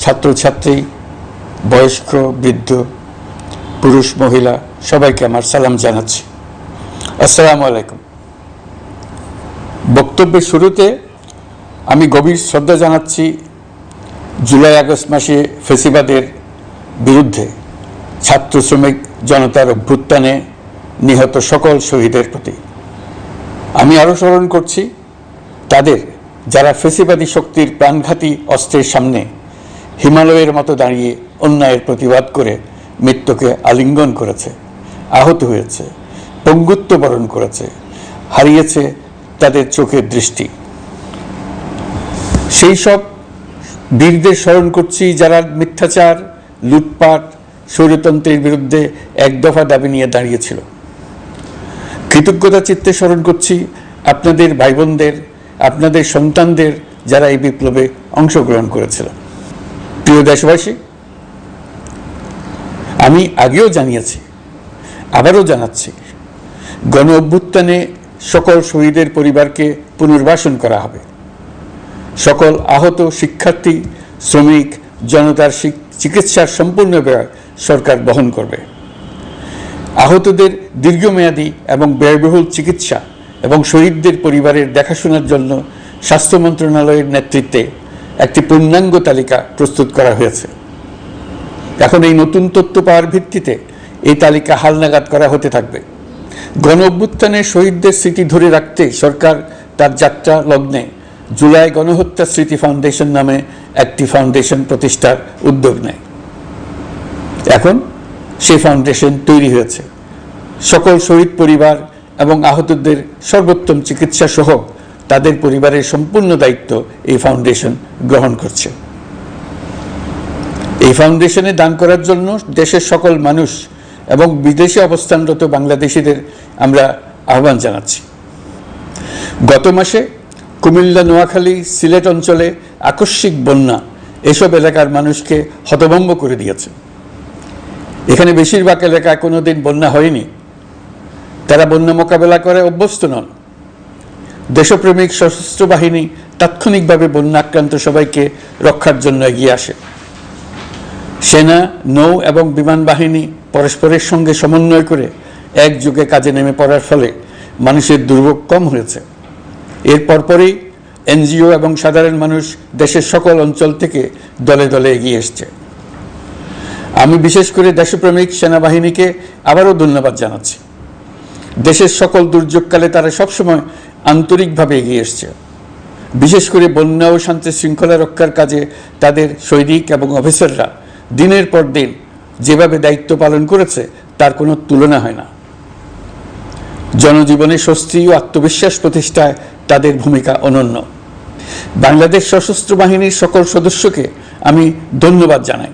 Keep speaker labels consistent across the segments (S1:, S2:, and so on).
S1: ছাত্রছাত্রী, বয়স্ক, বৃদ্ধ, পুরুষ, মহিলা সবাইকে আমার সালাম জানাচ্ছি। আসসালামু আলাইকুম। বক্তব্যের শুরুতে আমি গভীর শ্রদ্ধা জানাচ্ছি জুলাই আগস্ট মাসে ফ্যাসিবাদের বিরুদ্ধে ছাত্র শ্রমিক জনতার অভ্যুত্থানে নিহত সকল শহীদের প্রতি। আমি আরও স্মরণ করছি তাদের যারা ফ্যাসিবাদী শক্তির প্রাণঘাতী অস্ত্রের সামনে হিমালয়ের মতো দাঁড়িয়ে অন্যায়ের প্রতিবাদ করে মৃত্যুকে আলিঙ্গন করেছে, আহত হয়েছে, পঙ্গুত্ব বরণ করেছে, হারিয়েছে তাদের চোখের দৃষ্টি। সেই সব বীরদের স্মরণ করছি যারা মিথ্যাচার, লুটপাট, স্বৈরতন্ত্রের বিরুদ্ধে এক দফা দাবি নিয়ে দাঁড়িয়েছিল। কৃতজ্ঞতা চিত্তে স্মরণ করছি আপনাদের ভাই বোনদের, আপনাদের সন্তানদের যারা এই বিপ্লবে অংশগ্রহণ করেছিল। প্রিয় দেশবাসী, আমি আগেও জানিয়েছি, আবারও জানাচ্ছি, গণ অভ্যুত্থানে সকল শহীদের পরিবারকে পুনর্বাসন করা হবে। সকল আহত শিক্ষার্থী, শ্রমিক জনতার চিকিৎসার সম্পূর্ণ ব্যয় সরকার বহন করবে। আহতদের দীর্ঘমেয়াদী এবং ব্যয়বহুল চিকিৎসা এবং শহীদদের পরিবারের দেখাশোনার জন্য স্বাস্থ্য মন্ত্রণালয়ের নেতৃত্বে একটি পূর্ণাঙ্গ তালিকা প্রস্তুত করা হয়েছে। এখন এই নতুন তথ্য পাওয়ার ভিত্তিতে এই তালিকা হালনাগাদ করা হতে থাকবে। গণ অভ্যুত্থানের শহীদদের স্মৃতি ধরে রাখতে সরকার তার যাত্রা লগ্নে জুলাই গণহত্যা স্মৃতি ফাউন্ডেশন নামে একটি ফাউন্ডেশন প্রতিষ্ঠার উদ্যোগ নেয়। এখন সেই ফাউন্ডেশন তৈরি হয়েছে। সকল শহীদ পরিবার এবং আহতদের সর্বোত্তম চিকিৎসা সহ তাদের পরিবারের সম্পূর্ণ দায়িত্ব এই ফাউন্ডেশন গ্রহণ করছে। এই ফাউন্ডেশনে দান করার জন্য দেশের সকল মানুষ এবং বিদেশে অবস্থানরত বাংলাদেশিদের আমরা আহ্বান জানাচ্ছি। গত মাসে কুমিল্লা, নোয়াখালী, সিলেট অঞ্চলে আকস্মিক বন্যা এসব এলাকার মানুষকে হতভম্ব করে দিয়েছে। এখানে বেশিরভাগ এলাকায় কোনোদিন বন্যা হয়নি। তারা বন্যা মোকাবেলা করে অভ্যস্ত নন। দেশপ্রেমিক সশস্ত্র বাহিনী তাৎক্ষণিকভাবে বন্যা আক্রান্ত সবাইকে রক্ষার জন্য এগিয়ে আসে। সেনা, নৌ এবং বিমান বাহিনী পরস্পরের সঙ্গে সমন্বয় করে একযোগে কাজে নেমে পড়ার ফলে মানুষের দুর্ভোগ কম হয়েছে। এর পরপরই এনজিও এবং সাধারণ মানুষ দেশের সকল অঞ্চল থেকে দলে দলে এগিয়ে এসছে। আমি বিশেষ করে দেশপ্রেমিক সেনাবাহিনীকে আবারও ধন্যবাদ জানাচ্ছি। দেশের সকল দুর্যোগকালে তারা সবসময় আন্তরিকভাবে এগিয়ে এসছে। বিশেষ করে বন্যা ও শান্তি শৃঙ্খলা রক্ষার কাজে তাদের সৈনিক এবং অফিসাররা দিনের পর দিন যেভাবে দায়িত্ব পালন করেছে তার কোনো তুলনা হয় না। জনজীবনে স্বস্তি ও আত্মবিশ্বাস প্রতিষ্ঠায় তাদের ভূমিকা অনন্য। বাংলাদেশ সশস্ত্র বাহিনীর সকল সদস্যকে আমি ধন্যবাদ জানাই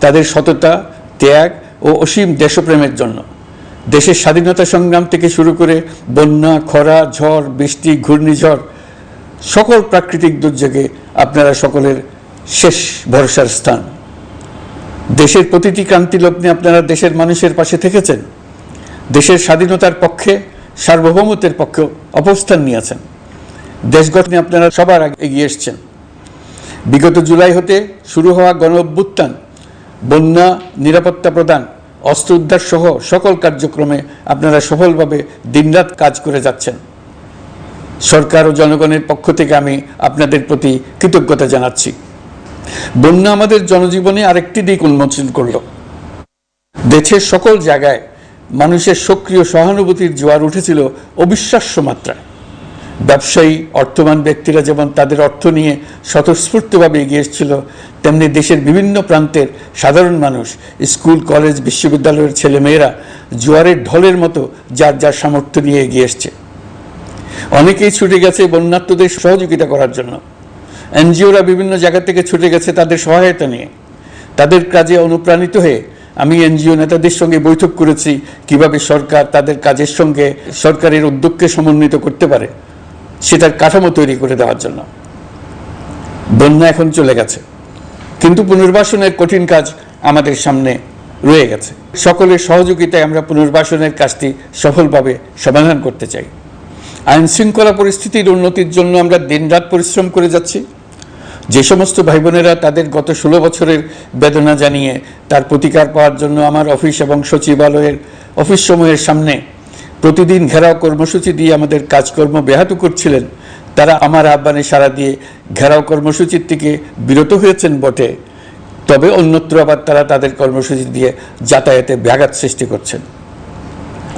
S1: তাদের সততা, ত্যাগ ও অসীম দেশপ্রেমের জন্য। দেশের স্বাধীনতা সংগ্রাম থেকে শুরু করে বন্যা, খরা, ঝড়, বৃষ্টি, ঘূর্ণিঝড়, সকল প্রাকৃতিক দুর্যোগে আপনারা সকলের শেষ ভরসার স্থান। দেশের প্রতিটি ক্রান্তি লগ্নে আপনারা দেশের মানুষের পাশে থেকেছেন। দেশের স্বাধীনতার পক্ষে, সার্বভৌমত্বের পক্ষে অবস্থান নিয়েছেন। দেশ গঠনে আপনারা সবার আগে এগিয়ে এসছেন। বিগত জুলাই হতে শুরু হওয়া গণ অভ্যুত্থান, বন্যা, নিরাপত্তা প্রদান, অস্ত্র উদ্ধার সহ সকল কার্যক্রমে আপনারা সফলভাবে দিনরাত কাজ করে যাচ্ছেন। সরকার ও জনগণের পক্ষ থেকে আমি আপনাদের প্রতি কৃতজ্ঞতা জানাচ্ছি। বন্যা আমাদের জনজীবনে আরেকটি দিক উন্মোচন করল। দেশের সকল জায়গায় মানুষের সক্রিয় সহানুভূতির জোয়ার উঠেছিল অবিশ্বাস্য মাত্রায়। ব্যবসায়ী, অর্থবান ব্যক্তিরা যেমন তাদের অর্থ নিয়ে স্বতঃস্ফূর্তভাবে এগিয়ে এসেছিল, তেমনি দেশের বিভিন্ন প্রান্তের সাধারণ মানুষ, স্কুল, কলেজ, বিশ্ববিদ্যালয়ের ছেলেমেয়েরা জোয়ারের ঢলের মতো যার যার সামর্থ্য নিয়ে এগিয়ে এসছে। অনেকেই ছুটে গেছে বন্যার্তদের সহযোগিতা করার জন্য। এনজিওরা বিভিন্ন জায়গা থেকে ছুটে গেছে তাদের সহায়তা নিয়ে। তাদের কাজে অনুপ্রাণিত হয়ে আমি এনজিও নেতাদের সঙ্গে বৈঠক করেছি কিভাবে সরকার তাদের কাজের সঙ্গে সরকারের উদ্যোগকে সমন্বিত করতে পারে সেটার কাঠামো তৈরি করে দেওয়ার জন্য। বন্যা এখন চলে গেছে, কিন্তু পুনর্বাসনের কঠিন কাজ আমাদের সামনে রয়ে গেছে। সকলের সহযোগিতায় আমরা পুনর্বাসনের কাজটি সফলভাবে সমাধান করতে চাই। আইন শৃঙ্খলা পরিস্থিতির উন্নতির জন্য আমরা দিনরাত পরিশ্রম করে যাচ্ছি। যে সমস্ত ভাই বোনেরা তাদের গত 16 বছরের বেদনা জানিয়ে তার প্রতিকার পাওয়ার জন্য আমার অফিস এবং সচিবালয়ের অফিস সমূহের সামনে প্রতিদিন ঘেরাও কর্মসূচি দিয়ে আমাদের কাজকর্ম ব্যাহত করছিলেন, তারা আমার আহ্বানে সাড়া দিয়ে ঘেরাও কর্মসূচির থেকে বিরত হয়েছেন বটে, তবে অন্যত্র আবার তারা তাদের কর্মসূচি দিয়ে যাতায়াতে ব্যাঘাত সৃষ্টি করছেন।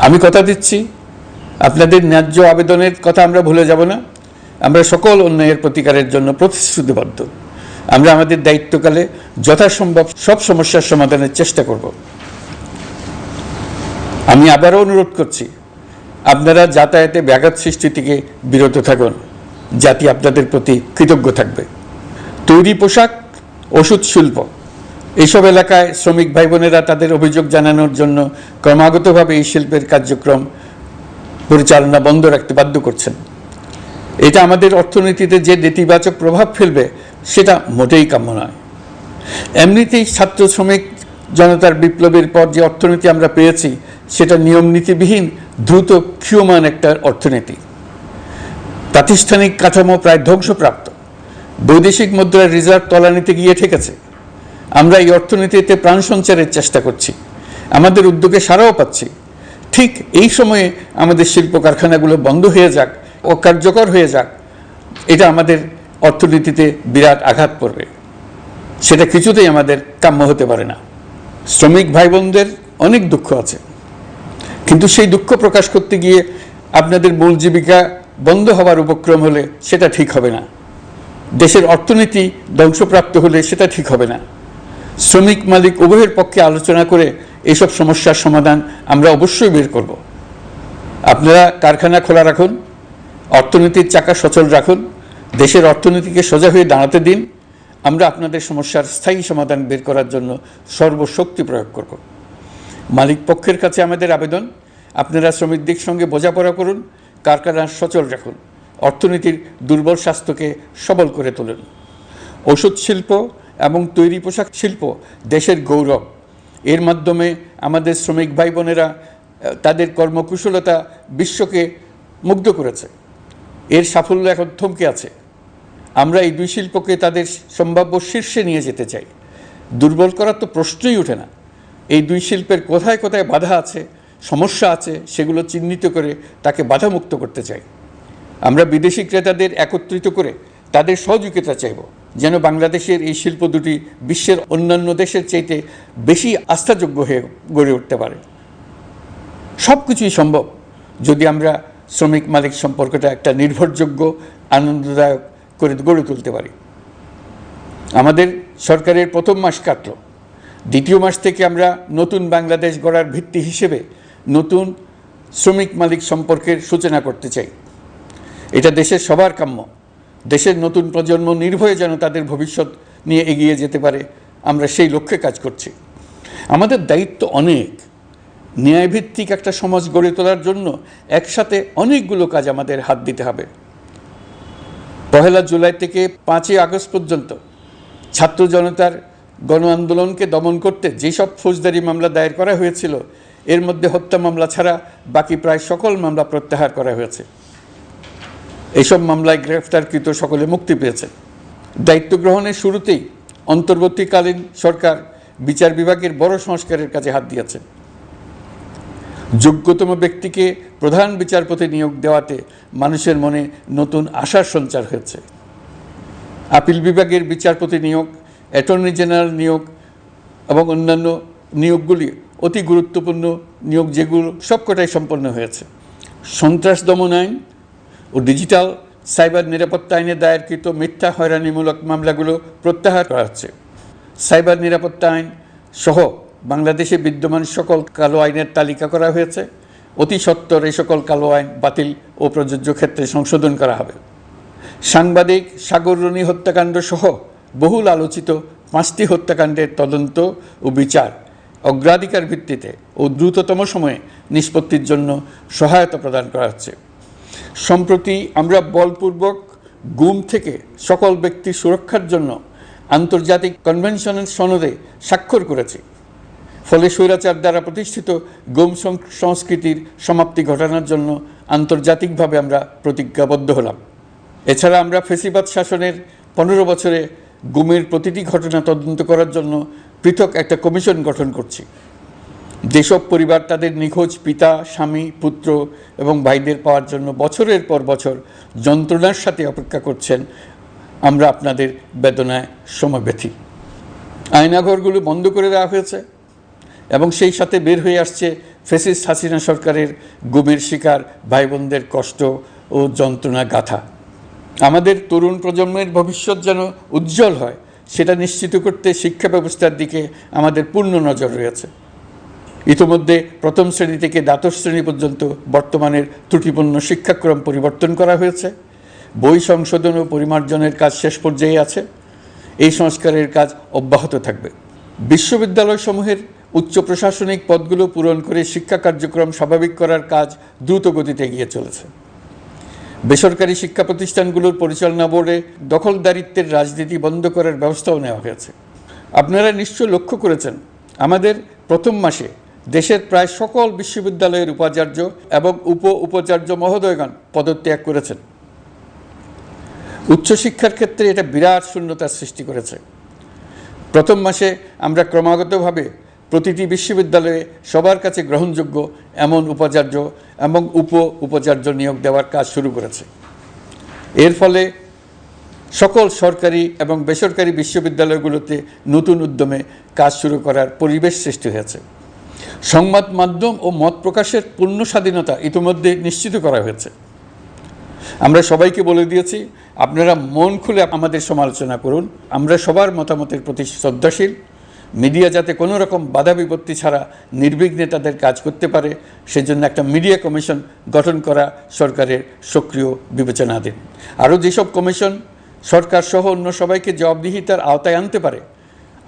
S1: আমি কথা দিচ্ছি, আপনাদের ন্যায্য আবেদনের কথা আমরা ভুলে যাব না। আমরা সকল অন্যায়ের প্রতিকারের জন্য প্রতিশ্রুতিবদ্ধ। আমরা আমাদের দায়িত্বকালে যথাসম্ভব সব সমস্যার সমাধানের চেষ্টা করব। আমি আবারও অনুরোধ করছি, আপনারা যাতায়াতে ব্যাঘাত সৃষ্টি থেকে বিরত থাকুন। জাতি আপনাদের প্রতি কৃতজ্ঞ থাকবে। তৈরি পোশাক, ওষুধ শিল্প, এইসব এলাকায় শ্রমিক ভাই বোনেরা তাদের অভিযোগ জানানোর জন্য ক্রমাগতভাবে এই শিল্পের কার্যক্রম পরিচালনা বন্ধ রাখতে বাধ্য করছেন। এটা আমাদের অর্থনীতিতে যে নেতিবাচক প্রভাব ফেলবে সেটা মোটেই কাম্য নয়। এমনিতেই ছাত্র শ্রমিক জনতার বিপ্লবের পর যে অর্থনীতি আমরা পেয়েছি সেটা নিয়ম নীতিবিহীন দ্রুত ক্ষীয়মান একটা অর্থনীতি। প্রাতিষ্ঠানিক কাঠামো প্রায় ধ্বংসপ্রাপ্ত। বৈদেশিক মুদ্রার রিজার্ভ তলানিতে গিয়ে ঠেকেছে। আমরা এই অর্থনীতিতে প্রাণ সঞ্চারের চেষ্টা করছি, আমাদের উদ্যোগে সাড়াও পাচ্ছি। ঠিক এই সময়ে আমাদের শিল্প কারখানাগুলো বন্ধ হয়ে যাক, অকার্যকর হয়ে যাক, এটা আমাদের অর্থনীতিতে বিরাট আঘাত পড়বে। সেটা কিছুতেই আমাদের কাম্য হতে পারে না। শ্রমিক ভাই বোনদের অনেক দুঃখ আছে, কিন্তু সেই দুঃখ প্রকাশ করতে গিয়ে আপনাদের মূল জীবিকা বন্ধ হওয়ার উপক্রম হলে সেটা ঠিক হবে না। দেশের অর্থনীতি ধ্বংসপ্রাপ্ত হলে সেটা ঠিক হবে না। শ্রমিক মালিক উভয়ের পক্ষে আলোচনা করে এইসব সমস্যার সমাধান আমরা অবশ্যই বের করব। আপনারা কারখানা খোলা রাখুন, অর্থনীতির চাকা সচল রাখুন, দেশের অর্থনীতিকে সোজা হয়ে দাঁড়াতে দিন। আমরা আপনাদের সমস্যার স্থায়ী সমাধান বের করার জন্য সর্বশক্তি প্রয়োগ করব। মালিক পক্ষের কাছে আমাদের আবেদন, আপনারা শ্রমিকদের সঙ্গে বোঝাপড়া করুন, কারখানা সচল রাখুন, অর্থনীতির দুর্বল স্বাস্থ্যকে সবল করে তুলুন। ওষুধ শিল্প এবং তৈরি পোশাক শিল্প দেশের গৌরব। এর মাধ্যমে আমাদের শ্রমিক ভাই বোনেরা তাদের কর্মকুশলতা বিশ্বকে মুগ্ধ করেছে। এর সাফল্য এখন থমকে আছে। আমরা এই দুই শিল্পকে তাদের সম্ভাব্য শীর্ষে নিয়ে যেতে চাই। দুর্বল করার তো প্রশ্নই ওঠে না। এই দুই শিল্পের কোথায় কোথায় বাধা আছে, সমস্যা আছে, সেগুলো চিহ্নিত করে তাকে বাধামুক্ত করতে চাই। আমরা বিদেশি ক্রেতাদের একত্রিত করে তাদের সহযোগিতা চাইব, যেন বাংলাদেশের এই শিল্প দুটি বিশ্বের অন্যান্য দেশের চাইতে বেশি আস্থাযোগ্য হয়ে গড়ে উঠতে পারে। সব কিছুই সম্ভব যদি আমরা শ্রমিক মালিক সম্পর্কটা একটা নির্ভরযোগ্য, আনন্দদায়ক করে গড়ে তুলতে পারি। আমাদের সরকারের প্রথম মাস কাটল, দ্বিতীয় মাস থেকে আমরা নতুন বাংলাদেশ গড়ার ভিত্তি হিসেবে নতুন শ্রমিক মালিক সম্পর্কের সূচনা করতে চাই। এটা দেশের সবার কাম্য। দেশের নতুন প্রজন্ম নির্ভয়ে যেন তাদের ভবিষ্যৎ নিয়ে এগিয়ে যেতে পারে, আমরা সেই লক্ষ্যে কাজ করছি। আমাদের দায়িত্ব অনেক। ন্যায়ভিত্তিক একটা সমাজ গড়ে তোলার জন্য একসাথে অনেকগুলো কাজ আমাদের হাত দিতে হবে। 1 জুলাই থেকে 5 আগস্ট পর্যন্ত ছাত্র জনতার গণ আন্দোলনকে দমন করতে যেসব ফৌজদারি মামলা দায়ের করা হয়েছিল, এর মধ্যে হত্যা মামলা ছাড়া বাকি প্রায় সকল মামলা প্রত্যাহার করা হয়েছে। এইসব মামলায় গ্রেফতারকৃত সকলে মুক্তি পেয়েছে। দায়িত্ব গ্রহণের শুরুতেই অন্তর্বর্তীকালীন সরকার বিচার বিভাগের বড় সংস্কারের কাজে হাত দিয়েছে। যোগ্যতম ব্যক্তিকে প্রধান বিচারপতি নিয়োগ দেওয়াতে মানুষের মনে নতুন আশার সঞ্চার হয়েছে। আপিল বিভাগের বিচারপতি নিয়োগ, অ্যাটর্নি জেনারেল নিয়োগ এবং অন্যান্য নিয়োগগুলি অতি গুরুত্বপূর্ণ নিয়োগ, যেগুলো সবকটাই সম্পন্ন হয়েছে। সন্ত্রাস দমন আইন ও ডিজিটাল সাইবার নিরাপত্তা আইনে দায়েরকৃত মিথ্যা হয়রানিমূলক মামলাগুলো প্রত্যাহার করা হচ্ছে। সাইবার নিরাপত্তা আইন সহ বাংলাদেশে বিদ্যমান সকল কালো আইনের তালিকা করা হয়েছে। অতি সত্বর এই সকল কালো আইন বাতিল ও প্রযোজ্য ক্ষেত্রে সংশোধন করা হবে। সাংবাদিক সাগর রনি হত্যাকাণ্ড সহ বহুল আলোচিত 5টি হত্যাকাণ্ডের তদন্ত ও বিচার অগ্রাধিকার ভিত্তিতে ও দ্রুততম সময়ে নিষ্পত্তির জন্য সহায়তা প্রদান করা হচ্ছে। সম্প্রতি আমরা বলপূর্বক গুম থেকে সকল ব্যক্তির সুরক্ষার জন্য আন্তর্জাতিক কনভেনশনের সনদে স্বাক্ষর করেছি। ফলে স্বৈরাচার দ্বারা প্রতিষ্ঠিত গুম সংস্কৃতির সমাপ্তি ঘটানোর জন্য আন্তর্জাতিকভাবে আমরা প্রতিজ্ঞাবদ্ধ হলাম। এছাড়া আমরা ফ্যাসিবাদ শাসনের 15 বছরে গুমের প্রতিটি ঘটনা তদন্ত করার জন্য পৃথক একটা কমিশন গঠন করছি। যেসব পরিবার তাদের নিখোঁজ পিতা, স্বামী, পুত্র এবং ভাইদের পাওয়ার জন্য বছরের পর বছর যন্ত্রণার সাথে অপেক্ষা করছেন, আমরা আপনাদের বেদনায় সমব্যথী। আয়নাঘরগুলো বন্ধ করে দেওয়া হয়েছে এবং সেই সাথে বের হয়ে আসছে ফ্যাসিস্ট হাসিনা সরকারের গুমের শিকার ভাই বোনদের কষ্ট ও যন্ত্রণা গাথা। আমাদের তরুণ প্রজন্মের ভবিষ্যৎ যেন উজ্জ্বল হয়, সেটা নিশ্চিত করতে শিক্ষা ব্যবস্থার দিকে আমাদের পূর্ণ নজর রয়েছে। ইতোমধ্যে প্রথম শ্রেণী থেকে দ্বাদশ শ্রেণী পর্যন্ত বর্তমানের ত্রুটিপূর্ণ শিক্ষাক্রম পরিবর্তন করা হয়েছে। বই সংশোধন ও পরিমার্জনের কাজ শেষ পর্যায়ে আছে। এই সংস্কারের কাজ অব্যাহত থাকবে। বিশ্ববিদ্যালয়সমূহের উচ্চ প্রশাসনিক পদগুলো পূরণ করে শিক্ষা কার্যক্রম স্বাভাবিক করার কাজ দ্রুত গতিতে এগিয়ে চলেছে। বেসরকারি শিক্ষা প্রতিষ্ঠানগুলোর পরিচালনা বোর্ডে দখলদারিত্বের রাজনীতি বন্ধ করার ব্যবস্থাও নেওয়া হয়েছে। আপনারা নিশ্চয় লক্ষ্য করেছেন, আমাদের প্রথম মাসে দেশের প্রায় সকল বিশ্ববিদ্যালয়ের উপাচার্য এবং উপাচার্য মহোদয়গণ পদত্যাগ করেছেন। উচ্চশিক্ষার ক্ষেত্রে এটা বিরাট শূন্যতার সৃষ্টি করেছে। প্রথম মাসে আমরা ক্রমাগতভাবে প্রতিটি বিশ্ববিদ্যালয়ে সবার কাছে গ্রহণযোগ্য এমন উপাচার্য এবং উপাচার্য নিয়োগ দেওয়ার কাজ শুরু করেছে। এর ফলে সকল সরকারি এবং বেসরকারি বিশ্ববিদ্যালয়গুলোতে নতুন উদ্যমে কাজ শুরু করার পরিবেশ সৃষ্টি হয়েছে। সংবাদ মাধ্যম ও মত প্রকাশের পূর্ণ স্বাধীনতা ইতিমধ্যে নিশ্চিত করা হয়েছে। আমরা সবাইকে বলে দিয়েছি, আপনারা মন খুলে আমাদের সমালোচনা করুন, আমরা সবার মতামতের প্রতি শ্রদ্ধাশীল। মিডিয়া যাতে কোনো রকম বাধা বিপত্তি ছাড়া নির্বিঘ্নে তাদের কাজ করতে পারে, সেজন্য একটা মিডিয়া কমিশন গঠন করা সরকারের সক্রিয় বিবেচনাধীন। আরও যেসব কমিশন সরকার সহ অন্য সবাইকে জবাবদিহিতার আওতায় আনতে পারে,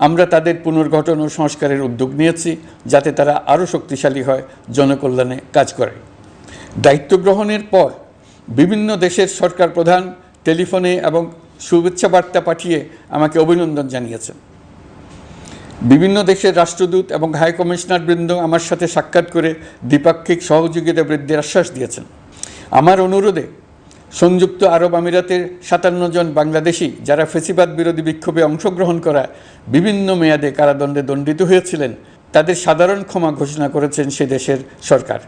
S1: আমরা তাদের পুনর্গঠন ও সংস্কারের উদ্যোগ নিয়েছি, যাতে তারা আরও শক্তিশালী হয়, জনকল্যাণে কাজ করে। দায়িত্ব গ্রহণের পর বিভিন্ন দেশের সরকার প্রধান টেলিফোনে এবং শুভেচ্ছা বার্তা পাঠিয়ে আমাকে অভিনন্দন জানিয়েছেন। বিভিন্ন দেশের রাষ্ট্রদূত এবং হাই কমিশনার বৃন্দ আমার সাথে সাক্ষাৎ করে দ্বিপাক্ষিক সহযোগিতা বৃদ্ধির আশ্বাস দিয়েছেন। আমার অনুরোধে সংযুক্ত আরব আমিরাতের 57 জন বাংলাদেশি যারা ফ্যাসিবাদ বিরোধী বিক্ষোভে অংশগ্রহণ করা বিভিন্ন মেয়াদে কারাদণ্ডে দণ্ডিত হয়েছিলেন, তাদের সাধারণ ক্ষমা ঘোষণা করেছেন সে দেশের সরকার।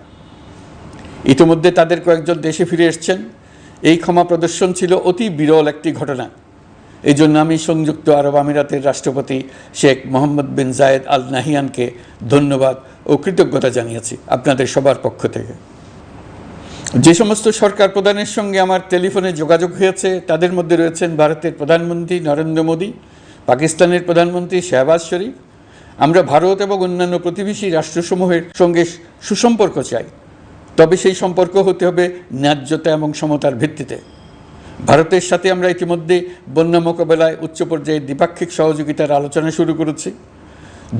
S1: ইতিমধ্যে তাদের কয়েকজন দেশে ফিরে এসেছেন। এই ক্ষমা প্রদর্শন ছিল অতি বিরল একটি ঘটনা। এই জন্য আমি সংযুক্ত আরব আমিরাতের রাষ্ট্রপতি শেখ মোহাম্মদ বিন জায়েদ আল নাহিয়ানকে ধন্যবাদ ও কৃতজ্ঞতা জানিয়েছি আপনাদের সবার পক্ষ থেকে। যে সমস্ত সরকার প্রধানের সঙ্গে আমার টেলিফোনে যোগাযোগ হয়েছে, তাদের মধ্যে রয়েছেন ভারতের প্রধানমন্ত্রী নরেন্দ্র মোদী, পাকিস্তানের প্রধানমন্ত্রী শাহবাজ শরীফ। আমরা ভারত এবং অন্যান্য প্রতিবেশী রাষ্ট্রসমূহের সঙ্গে সুসম্পর্ক চাই, তবে সেই সম্পর্ক হতে হবে ন্যায্যতা এবং সমতার ভিত্তিতে। ভারতের সাথে আমরা ইতিমধ্যে বন্যা মোকাবেলায় উচ্চ পর্যায়ে দ্বিপাক্ষিক সহযোগিতার আলোচনা শুরু করেছি।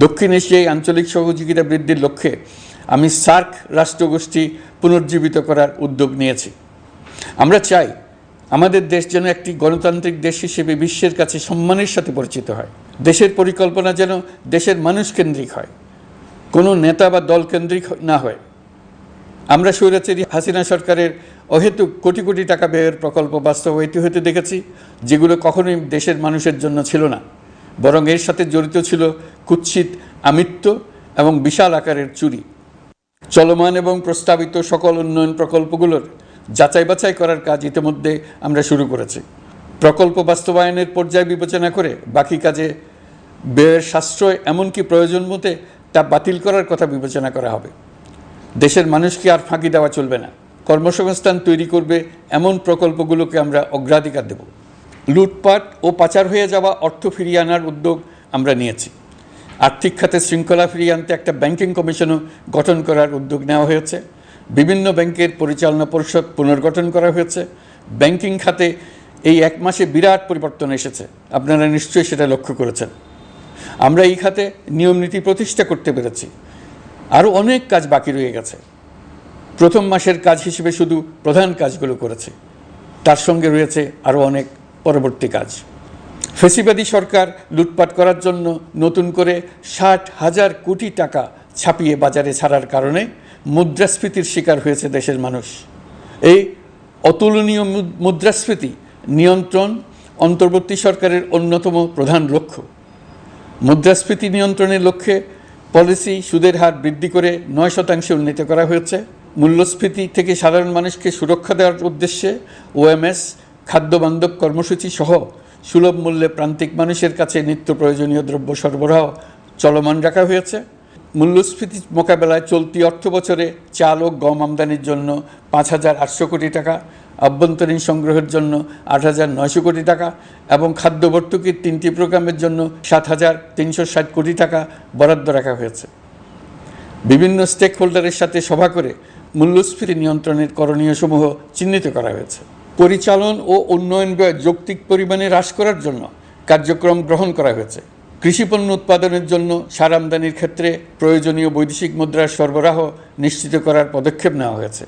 S1: দক্ষিণ এশিয়ায় আঞ্চলিক সহযোগিতা বৃদ্ধির লক্ষ্যে আমি সার্ক রাষ্ট্রগোষ্ঠী পুনর্জীবিত করার উদ্যোগ নিয়েছি। আমরা চাই আমাদের দেশ যেন একটি গণতান্ত্রিক দেশ হিসেবে বিশ্বের কাছে সম্মানের সাথে পরিচিত হয়। দেশের পরিকল্পনা যেন দেশের মানুষ কেন্দ্রিক হয়, কোনো নেতা বা দল কেন্দ্রিক না হয়। আমরা স্বৈরাচারী হাসিনা সরকারের অহেতুক কোটি কোটি টাকা ব্যয়ের প্রকল্প বাস্তবায়িত হতে দেখেছি, যেগুলো কখনোই দেশের মানুষের জন্য ছিল না, বরং এর সাথে জড়িত ছিল কুৎসিত আমিত্ব এবং বিশাল আকারের চুরি। চলমান এবং প্রস্তাবিত সকল উন্নয়ন প্রকল্পগুলোর যাচাই বাছাই করার কাজ ইতিমধ্যে আমরা শুরু করেছি। প্রকল্প বাস্তবায়নের পর্যায় বিবেচনা করে বাকি কাজে ব্যয়ের সাশ্রয় এমনকি প্রয়োজন মতে তা বাতিল করার কথা বিবেচনা করা হবে। দেশের মানুষকে আর ফাঁকি দেওয়া চলবে না। কর্মসংস্থান তৈরি করবে এমন প্রকল্পগুলোকে আমরা অগ্রাধিকার দেব। লুটপাট ও পাচার হয়ে যাওয়া অর্থ ফিরিয়ে আনার উদ্যোগ আমরা নিয়েছি। আর্থিক খাতে শৃঙ্খলা ফিরিয়ে আনতে একটা ব্যাংকিং কমিশনও গঠন করার উদ্যোগ নেওয়া হয়েছে। বিভিন্ন ব্যাংকের পরিচালনা পরিষদ পুনর্গঠন করা হয়েছে। ব্যাংকিং খাতে এই এক মাসে বিরাট পরিবর্তন এসেছে, আপনারা নিশ্চয়ই সেটা লক্ষ্য করেছেন। আমরা এই খাতে নিয়মনীতি প্রতিষ্ঠা করতে পেরেছি। আরও অনেক কাজ বাকি রয়ে গেছে। প্রথম মাসের কাজ হিসেবে শুধু প্রধান কাজগুলো করেছে, তার সঙ্গে রয়েছে আরও অনেক পরবর্তী কাজ। ফ্যাসিবাদী সরকার লুটপাট করার জন্য নতুন করে 60,000 কোটি টাকা ছাপিয়ে বাজারে ছাড়ার কারণে মুদ্রাস্ফীতির শিকার হয়েছে দেশের মানুষ। এই অতুলনীয় মুদ্রাস্ফীতি নিয়ন্ত্রণ অন্তর্বর্তী সরকারের অন্যতম প্রধান লক্ষ্য। মুদ্রাস্ফীতি নিয়ন্ত্রণের লক্ষ্যে পলিসি সুদের হার বৃদ্ধি করে 9% উন্নীত করা হয়েছে। মূল্যস্ফীতি থেকে সাধারণ মানুষকে সুরক্ষা দেওয়ার উদ্দেশ্যে ওএমএস, খাদ্যবান্ধব কর্মসূচি সহ সুলভ মূল্যে প্রান্তিক মানুষের কাছে নিত্য প্রয়োজনীয় দ্রব্য সরবরাহ চলমান রাখা হয়েছে। মূল্যস্ফীতি মোকাবেলায় চলতি অর্থবছরে চাল ও গম আমদানির জন্য 5,800 কোটি টাকা, আভ্যন্তরীণ সংগ্রহের জন্য 8,900 কোটি টাকা এবং খাদ্য ভর্তুকির 3টি প্রোগ্রামের জন্য 7,360 কোটি টাকা বরাদ্দ রাখা হয়েছে। বিভিন্ন স্টেক হোল্ডারের সাথে সভা করে মূল্যস্ফীতি নিয়ন্ত্রণের করণীয়সমূহ চিহ্নিত করা হয়েছে। পরিচালন ও উন্নয়ন ব্যয় যৌক্তিক পরিমাণে হ্রাস করার জন্য কার্যক্রম গ্রহণ করা হয়েছে। কৃষিপণ্য উৎপাদনের জন্য সার আমদানির ক্ষেত্রে প্রয়োজনীয় বৈদেশিক মুদ্রার সরবরাহ নিশ্চিত করার পদক্ষেপ নেওয়া হয়েছে।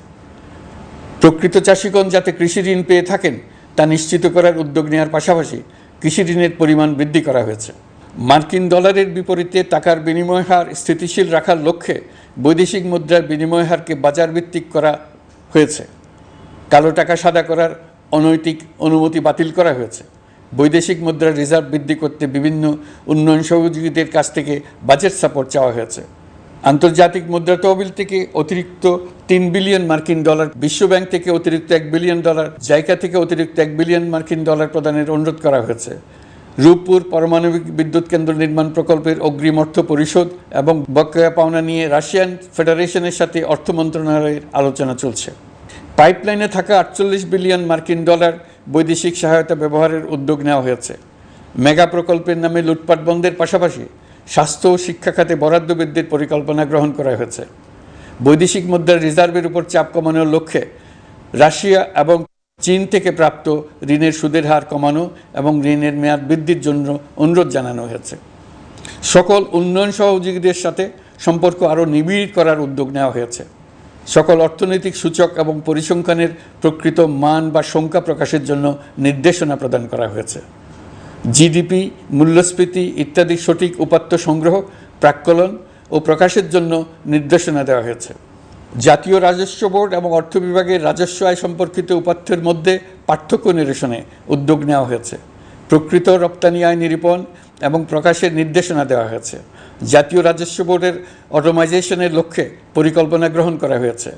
S1: প্রকৃত চাষিগণ যাতে কৃষি ঋণ পেয়ে থাকেন তা নিশ্চিত করার উদ্যোগ নেওয়ার পাশাপাশি কৃষি ঋণের পরিমাণ বৃদ্ধি করা হয়েছে। মার্কিন ডলারের বিপরীতে টাকার বিনিময় হার স্থিতিশীল রাখার লক্ষ্যে বৈদেশিক মুদ্রার বিনিময় হারকে বাজারভিত্তিক করা হয়েছে। কালো টাকা সাদা করার অনৈতিক অনুমতি বাতিল করা হয়েছে। বৈদেশিক মুদ্রার রিজার্ভ বৃদ্ধি করতে বিভিন্ন উন্নয়ন সহযোগীদের কাছ থেকে বাজেট সাপোর্ট চাওয়া হয়েছে। আন্তর্জাতিক মুদ্রা তহবিল থেকে অতিরিক্ত $3 বিলিয়ন মার্কিন ডলার, বিশ্বব্যাংক থেকে অতিরিক্ত $1 বিলিয়ন, জাইকা থেকে অতিরিক্ত $1 বিলিয়ন মার্কিন ডলার প্রদানের অনুরোধ করা হয়েছে। রূপপুর পারমাণবিক বিদ্যুৎ কেন্দ্র নির্মাণ প্রকল্পের অগ্রিম অর্থ পরিশোধ এবং বকেয়া পাওনা নিয়ে রাশিয়ান ফেডারেশনের সাথে অর্থ মন্ত্রণালয়ের আলোচনা চলছে। পাইপলাইনে থাকা $48 বিলিয়ন মার্কিন ডলার বৈদেশিক সহায়তা ব্যবহারের উদ্যোগ নেওয়া হয়েছে। মেগা প্রকল্পের নামে লুটপাট বন্ধের পাশাপাশি স্বাস্থ্য ও শিক্ষা খাতে বরাদ্দ বৃদ্ধির পরিকল্পনা গ্রহণ করা হয়েছে। বৈদেশিক মুদ্রার রিজার্ভের উপর চাপ কমানোর লক্ষ্যে রাশিয়া এবং চীন থেকে প্রাপ্ত ঋণের সুদের হার কমানো এবং ঋণের মেয়াদ বৃদ্ধির জন্য অনুরোধ জানানো হয়েছে। সকল উন্নয়ন সহযোগীদের সাথে সম্পর্ক আরও নিবিড় করার উদ্যোগ নেওয়া হয়েছে। সকল অর্থনৈতিক সূচক এবং পরিসংখ্যানের প্রকৃত মান বা সংখ্যা প্রকাশের জন্য নির্দেশনা প্রদান করা হয়েছে। জিডিপি, মূল্যস্ফীতি ইত্যাদি সঠিক উপাত্ত সংগ্রহ, প্রাক্কলন ও প্রকাশের জন্য নির্দেশনা দেওয়া হয়েছে। জাতীয় রাজস্ব বোর্ড এবং অর্থ বিভাগের রাজস্ব আয় সম্পর্কিত উপাত্তের মধ্যে পার্থক্য নিরসনে উদ্যোগ নেওয়া হয়েছে। প্রকৃত রপ্তানি আয় নিরূপণ এবং প্রকাশের নির্দেশনা দেওয়া হয়েছে। জাতীয় রাজস্ব বোর্ডের অটোমাইজেশনের লক্ষ্যে পরিকল্পনা গ্রহণ করা হয়েছে।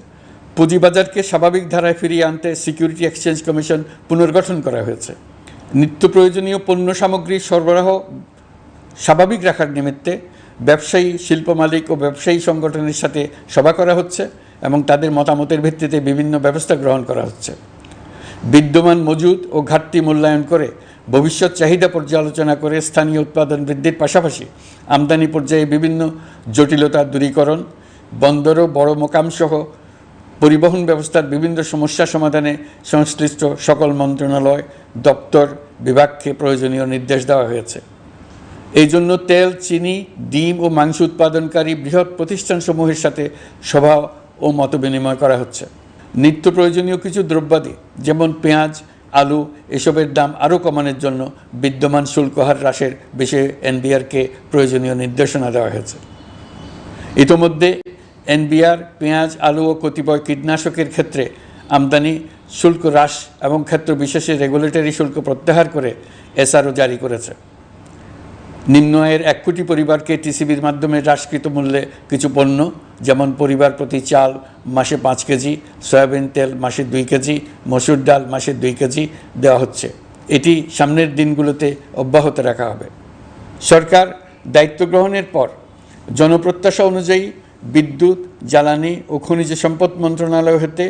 S1: পুঁজিবাজারকে স্বাভাবিক ধারায় ফিরিয়ে আনতে সিকিউরিটি এক্সচেঞ্জ কমিশন পুনর্গঠন করা হয়েছে। নিত্য প্রয়োজনীয় পণ্য সামগ্রীর সরবরাহ স্বাভাবিক রাখার নিমিত্তে ব্যবসায়ী, শিল্প মালিক ও ব্যবসায়ী সংগঠনের সাথে সভা করা হচ্ছে এবং তাদের মতামতের ভিত্তিতে বিভিন্ন ব্যবস্থা গ্রহণ করা হচ্ছে। বিদ্যমান মজুদ ও ঘাটতি মূল্যায়ন করে ভবিষ্যৎ চাহিদা পর্যালোচনা করে স্থানীয় উৎপাদন বৃদ্ধির পাশাপাশি আমদানি পর্যায়ে বিভিন্ন জটিলতা দূরীকরণ, বন্দর ও বড় মোকামসহ পরিবহন ব্যবস্থার বিভিন্ন সমস্যা সমাধানে সংশ্লিষ্ট সকল মন্ত্রণালয়, দপ্তর, বিভাগকে প্রয়োজনীয় নির্দেশ দেওয়া হয়েছে। এই জন্য তেল, চিনি, ডিম ও মাংস উৎপাদনকারী বৃহৎ প্রতিষ্ঠানসমূহের সাথে সভা ও মতবিনিময় করা হচ্ছে। নিত্য প্রয়োজনীয় কিছু দ্রব্যাদি যেমন পেঁয়াজ, আলু এসবের দাম আরও কমানোর জন্য বিদ্যমান শুল্ক হার হ্রাসের বিষয়ে এনবিআরকে প্রয়োজনীয় নির্দেশনা দেওয়া হয়েছে। ইতোমধ্যে এনবিআর পেঁয়াজ, আলু ও কতিপয় কীটনাশকের ক্ষেত্রে আমদানি শুল্ক হ্রাস এবং ক্ষেত্র বিশেষে রেগুলেটরি শুল্ক প্রত্যাহার করে এসআরও জারি করেছে। নিম্ন আয়ের 1 কোটি পরিবারকে টিসিবির মাধ্যমে হ্রাসকৃত মূল্যে কিছু পণ্য যেমন পরিবার প্রতি চাল মাসে 5 কেজি, সয়াবিন তেল মাসে 2 কেজি, মসুর ডাল মাসে 2 কেজি দেওয়া হচ্ছে। এটি সামনের দিনগুলোতে অব্যাহত রাখা হবে। সরকার দায়িত্ব গ্রহণের পর জনপ্রত্যাশা অনুযায়ী বিদ্যুৎ, জ্বালানি ও খনিজ সম্পদ মন্ত্রণালয় হতে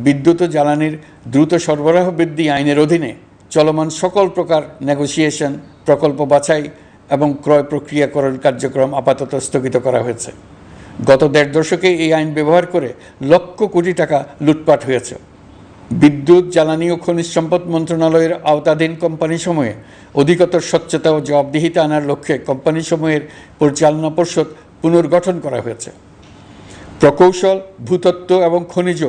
S1: বিদ্যুৎ ও জ্বালানির দ্রুত সরবরাহ বৃদ্ধি আইনের অধীনে চলমান সকল প্রকার নেগোসিয়েশন, প্রকল্প বাছাই এবং ক্রয় প্রক্রিয়াকরণ কার্যক্রম আপাতত স্থগিত করা হয়েছে। গত 1.5 দশকে এই আইন ব্যবহার করে লক্ষ কোটি টাকা লুটপাট হয়েছে। বিদ্যুৎ, জ্বালানি ও খনিজ সম্পদ মন্ত্রণালয়ের আওতাধীন কোম্পানিসমূহে অধিকতর স্বচ্ছতা ও জবাবদিহিতা আনার লক্ষ্যে কোম্পানিসমূহের পরিচালনা পর্ষদ পুনর্গঠন করা হয়েছে। প্রকৌশল, ভূতত্ত্ব এবং খনিজ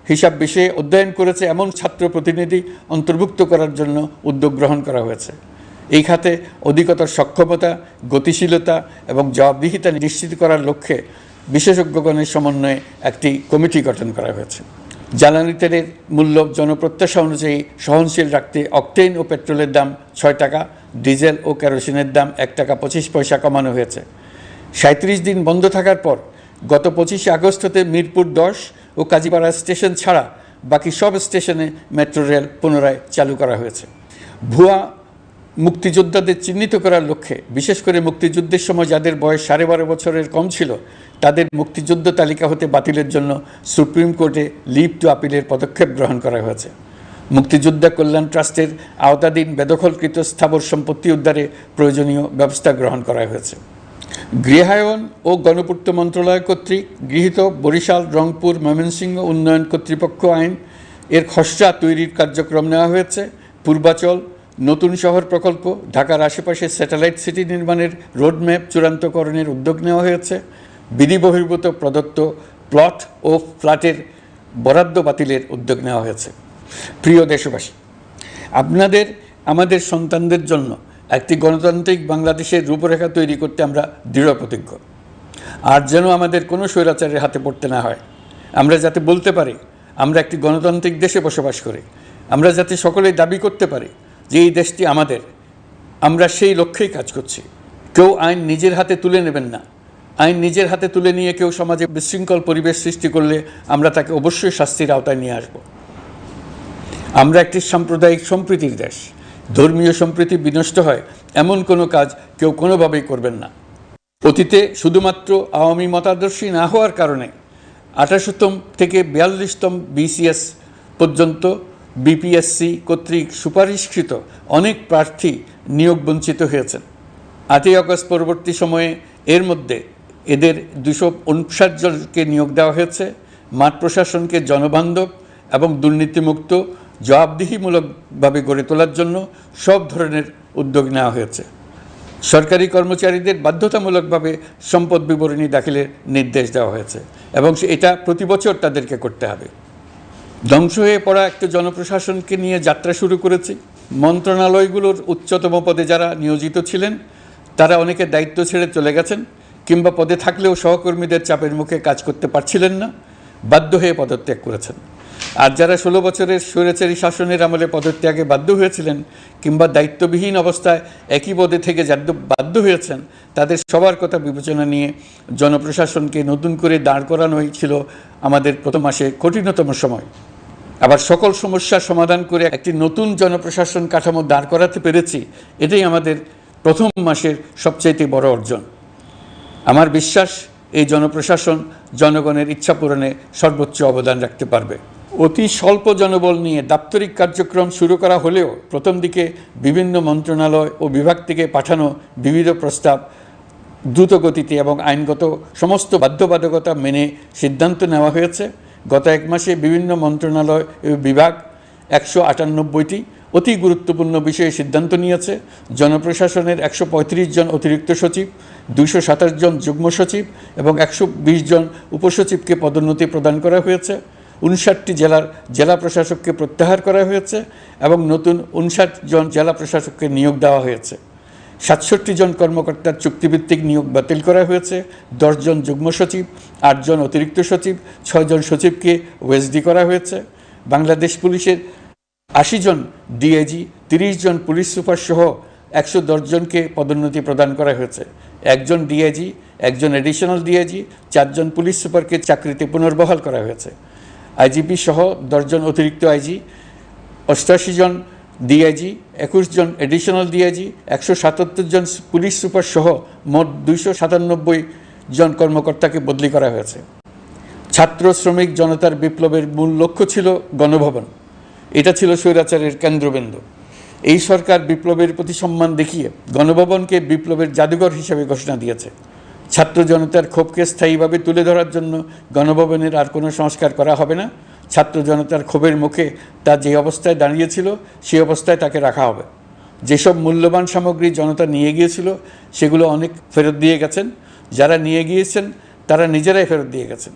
S1: হিসাব বিষয়ে অধ্যয়ন করেছে এমন ছাত্র প্রতিনিধি অন্তর্ভুক্ত করার জন্য উদ্যোগ গ্রহণ করা হয়েছে। এই খাতে অধিকতর সক্ষমতা, গতিশীলতা এবং জবাবদিহিতা নিশ্চিত করার লক্ষ্যে বিশেষজ্ঞগণের সমন্বয়ে একটি কমিটি গঠন করা হয়েছে। জ্বালানি তেলের মূল্য জনপ্রত্যাশা অনুযায়ী সহনশীল রাখতে অকটেন ও পেট্রোলের দাম ৬ টাকা, ডিজেল ও কেরোসিনের দাম ১ টাকা ২৫ পয়সা কমানো হয়েছে। ৩৭ দিন বন্ধ থাকার পর গত ২৫ আগস্ট হতে মিরপুর ১০ ও কাজীপাড়া স্টেশন ছাড়া বাকি সব স্টেশনে মেট্রো রেল পুনরায় চালু করা হয়েছে। ভুয়া মুক্তিযোদ্ধাদের চিহ্নিত করার লক্ষ্যে বিশেষ করে মুক্তিযুদ্ধের সময় যাদের বয়স ১২.৫ বছরের কম ছিল তাদের মুক্তিযুদ্ধ তালিকা হতে বাতিলের জন্য সুপ্রিম কোর্টে লিভ টু আপিলের পদক্ষেপ গ্রহণ করা হয়েছে। মুক্তিযোদ্ধা কল্যাণ ট্রাস্টের আওতাধীন বেদখলকৃত স্থাবর সম্পত্তি উদ্ধারে প্রয়োজনীয় ব্যবস্থা গ্রহণ করা হয়েছে। গৃহায়ন ও গণপূর্ত মন্ত্রণালয় কর্তৃক গৃহীত বরিশাল, রংপুর, ময়মনসিংহ উন্নয়ন কর্তৃপক্ষ আইন এর খসড়া তৈরির কার্যক্রম নেওয়া হয়েছে। পূর্বাচল নতুন শহর প্রকল্প, ঢাকার আশেপাশে স্যাটেলাইট সিটি নির্মাণের রোডম্যাপ চূড়ান্তকরণের উদ্যোগ নেওয়া হয়েছে। বিধি বহির্ভূত প্রদত্ত প্লট ও ফ্ল্যাটের বরাদ্দ বাতিলের উদ্যোগ নেওয়া হয়েছে। প্রিয় দেশবাসী, আপনাদের আমাদের সন্তানদের জন্য একটি গণতান্ত্রিক বাংলাদেশের রূপরেখা তৈরি করতে আমরা দৃঢ় প্রতিজ্ঞ। আর যেন আমাদের কোনো স্বৈরাচারের হাতে পড়তে না হয়। আমরা যাতে বলতে পারি আমরা একটি গণতান্ত্রিক দেশে বসবাস করি, আমরা যাতে সকলেই দাবি করতে পারি যে এই দেশটি আমাদের, আমরা সেই লক্ষ্যেই কাজ করছি। কেউ আইন নিজের হাতে তুলে নেবেন না। আইন নিজের হাতে তুলে নিয়ে কেউ সমাজে বিশৃঙ্খল পরিবেশ সৃষ্টি করলে আমরা তাকে অবশ্যই শাস্তির আওতায় নিয়ে আসব। আমরা একটি সাম্প্রদায়িক সম্প্রীতির দেশ। ধর্মীয় সম্প্রীতি বিনষ্ট হয় এমন কোনো কাজ কেউ কোনোভাবেই করবেন না। অতীতে শুধুমাত্র আওয়ামী মতাদর্শী না হওয়ার কারণে ২৮তম থেকে ৪২তম বিসিএস পর্যন্ত বিপিএসসি কর্তৃক সুপারিশকৃত অনেক প্রার্থী নিয়োগ বঞ্চিত হয়েছেন। ৮ই আগস্ট পরবর্তী সময়ে এর মধ্যে এদের ২৫৯ জনকে নিয়োগ দেওয়া হয়েছে। মাঠ প্রশাসনকে জনবান্ধব এবং দুর্নীতিমুক্ত জবাবদিহিমূলকভাবে গড়ে তোলার জন্য সব ধরনের উদ্যোগ নেওয়া হয়েছে। সরকারি কর্মচারীদের বাধ্যতামূলকভাবে সম্পদ বিবরণী দাখিলের নির্দেশ দেওয়া হয়েছে এবং এটা প্রতি বছর তাদেরকে করতে হবে। ধ্বংস হয়ে পড়া একটা জনপ্রশাসনকে নিয়ে যাত্রা শুরু করেছি। মন্ত্রণালয়গুলোর উচ্চতম পদে যারা নিয়োজিত ছিলেন তারা অনেকে দায়িত্ব ছেড়ে চলে গেছেন, কিংবা পদে থাকলেও সহকর্মীদের চাপের মুখে কাজ করতে পারছিলেন না, বাধ্য হয়ে পদত্যাগ করেছেন। আর যারা ১৬ বছরের স্বৈরাচারী শাসনের আমলে পদত্যাগে বাধ্য হয়েছিলেন কিংবা দায়িত্ববিহীন অবস্থায় একই পদে থেকে বাধ্য হয়েছেন, তাদের সবার কথা বিবেচনা নিয়ে জনপ্রশাসনকে নতুন করে দাঁড় করানোই ছিল আমাদের প্রথম মাসে কঠিনতম সময়। আবার সকল সমস্যার সমাধান করে একটি নতুন জনপ্রশাসন কাঠামো দাঁড় করাতে পেরেছি, এটাই আমাদের প্রথম মাসের সবচাইতে বড় অর্জন। আমার বিশ্বাস এই জনপ্রশাসন জনগণের ইচ্ছা পূরণে সর্বোচ্চ অবদান রাখতে পারবে। অতি স্বল্প জনবল নিয়ে দাপ্তরিক কার্যক্রম শুরু করা হলেও প্রথম দিকে বিভিন্ন মন্ত্রণালয় ও বিভাগ থেকে পাঠানো বিবিধ প্রস্তাব দ্রুত গতিতে এবং আইনগত সমস্ত বাধ্যবাধকতা মেনে সিদ্ধান্ত নেওয়া হয়েছে। গত এক মাসে বিভিন্ন মন্ত্রণালয় ও বিভাগ ১৯৮টি অতি গুরুত্বপূর্ণ বিষয়ে সিদ্ধান্ত নিয়েছে। জনপ্রশাসনের ১৩৫ জন অতিরিক্ত সচিব, ২২৭ জন যুগ্ম সচিব এবং ১২০ জন উপসচিবকে পদোন্নতি প্রদান করা হয়েছে। ৫৯টি জেলার জেলা প্রশাসককে প্রত্যাহার করা হয়েছে এবং নতুন ৫৯ জন জেলা প্রশাসককে নিয়োগ দেওয়া হয়েছে। ৬৭ জন কর্মকর্তার চুক্তিভিত্তিক নিয়োগ বাতিল করা হয়েছে। ১০ জন যুগ্ম সচিব, ৮ জন অতিরিক্ত সচিব, ৬ জন সচিবকে ওএসডি করা হয়েছে। বাংলাদেশ পুলিশের ৮০ জন ডিআইজি, ৩০ জন পুলিশ সুপার সহ ১১০ জনকে পদোন্নতি প্রদান করা হয়েছে। ১ জন ডিআইজি, ১ জন এডিশনাল ডিআইজি, ৪ জন পুলিশ সুপারকে চাকরিতে পুনর্বহাল করা হয়েছে। আইজিপি সহ ১০ জন অতিরিক্ত আইজি, ৮৮ জন ডিআইজি, ২১ জন এডিশনাল ডিআইজি, ১৭৭ জন পুলিশ সুপার সহ মোট ২৯৭ জন কর্মকর্তাকে বদলি করা হয়েছে। ছাত্র শ্রমিক জনতার বিপ্লবের মূল লক্ষ্য ছিল গণভবন। এটা ছিল স্বৈরাচারের কেন্দ্রবিন্দু। এই সরকার বিপ্লবের প্রতি সম্মান দেখিয়ে গণভবনকে বিপ্লবের জাদুঘর হিসেবে ঘোষণা দিয়েছে। ছাত্র জনতার ক্ষোভকে স্থায়ীভাবে তুলে ধরার জন্য গণভবনের আর কোনো সংস্কার করা হবে না। ছাত্র জনতার ক্ষোভের মুখে তা যে অবস্থায় দাঁড়িয়েছিল সেই অবস্থায় তাকে রাখা হবে। যেসব মূল্যবান সামগ্রী জনতা নিয়ে গিয়েছিল সেগুলো অনেক ফেরত দিয়ে গেছেন। যারা নিয়ে গিয়েছেন তারা নিজেরাই ফেরত দিয়ে গেছেন।